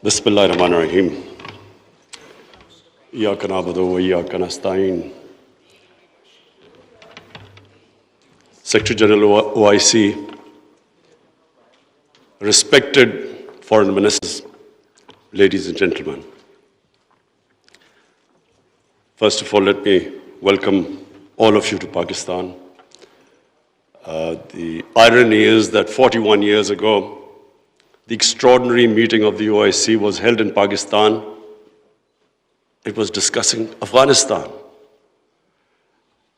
Bismillahirrahmanirrahim. Iyyaka na'budu wa iyyaka nasta'in. Secretary General OIC, respected foreign ministers, ladies and gentlemen. First of all, let me welcome all of you to Pakistan. The irony is that 41 years ago, the extraordinary meeting of the OIC was held in Pakistan. It was discussing Afghanistan.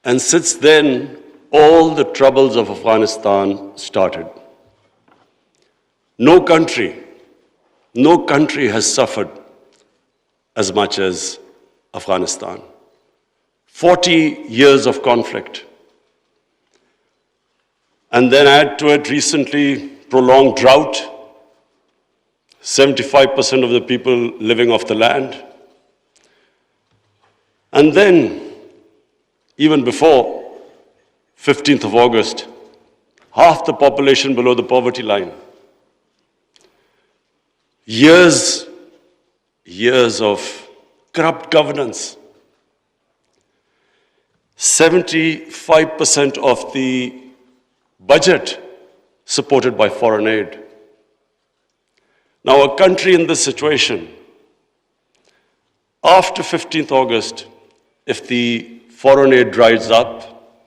And since then, all the troubles of Afghanistan started. No country has suffered as much as Afghanistan. 40 years of conflict. And then add to it recently prolonged drought, 75% of the people living off the land. And then, even before 15th of August, half the population below the poverty line. Years of corrupt governance. 75% of the budget supported by foreign aid. Now, a country in this situation, after 15th August, if the foreign aid dries up,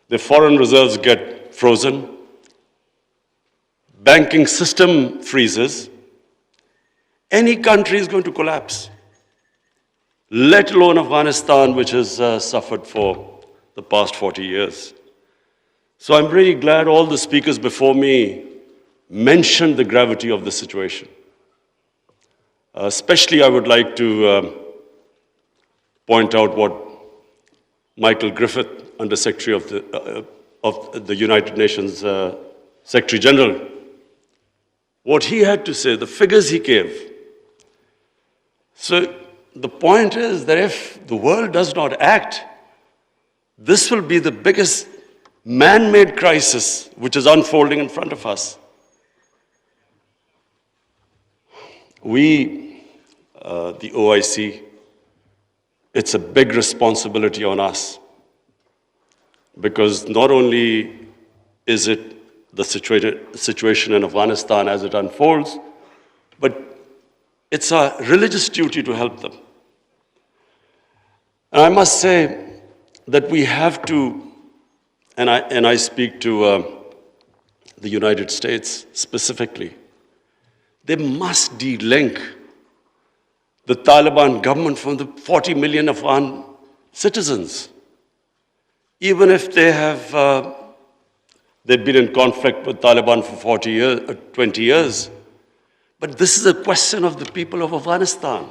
the foreign reserves get frozen, banking system freezes, any country is going to collapse, let alone Afghanistan, which has suffered for the past 40 years. So I'm really glad all the speakers before me mentioned the gravity of the situation. Especially, I would like to point out what Michael Griffith, Under Secretary of the United Nations Secretary General, what he had to say, the figures he gave. So the point is that if the world does not act, this will be the biggest man-made crisis which is unfolding in front of us. We, the OIC, it's a big responsibility on us, because not only is it the situation in Afghanistan as it unfolds, but it's a religious duty to help them. And I must say that we have to, and I speak to the United States specifically, they must de-link the Taliban government from the 40 million Afghan citizens. Even if they've been in conflict with Taliban for 20 years. But this is a question of the people of Afghanistan.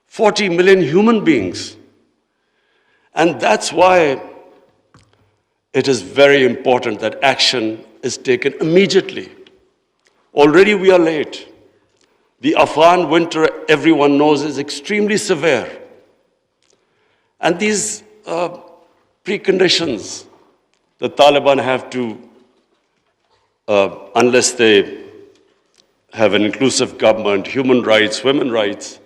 40 million human beings. And that's why it is very important that action is taken immediately. Already we are late. The Afghan winter, everyone knows, is extremely severe. And these preconditions, the Taliban have to, unless they have an inclusive government, human rights, women's rights,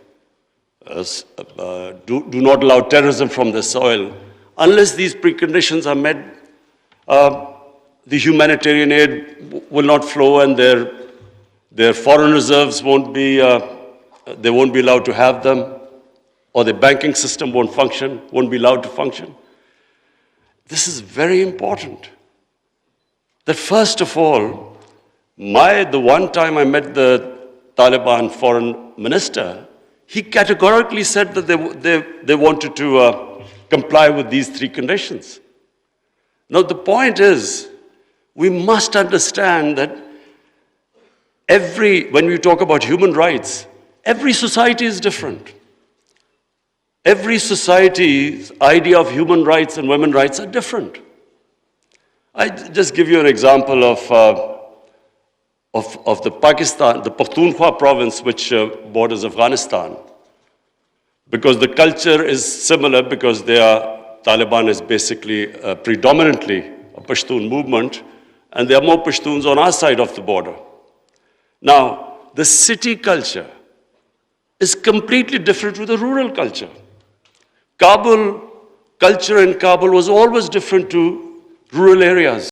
do not allow terrorism from the soil. Unless these preconditions are met, the humanitarian aid will not flow, and their foreign reserves won't be allowed to have them, or the banking system won't be allowed to function. This is very important. That first of all, the one time I met the Taliban foreign minister, he categorically said that they wanted to comply with these three conditions. Now the point is, we must understand that when we talk about human rights, every society is different. Every society's idea of human rights and women's rights are different. I just give you an example of the Pakhtunkhwa province, which borders Afghanistan. Because the culture is similar, because Taliban is basically predominantly a Pashtun movement, and there are more Pashtuns on our side of the border. Now, the city culture, is completely different with the rural culture. Kabul, culture in Kabul was always different to rural areas.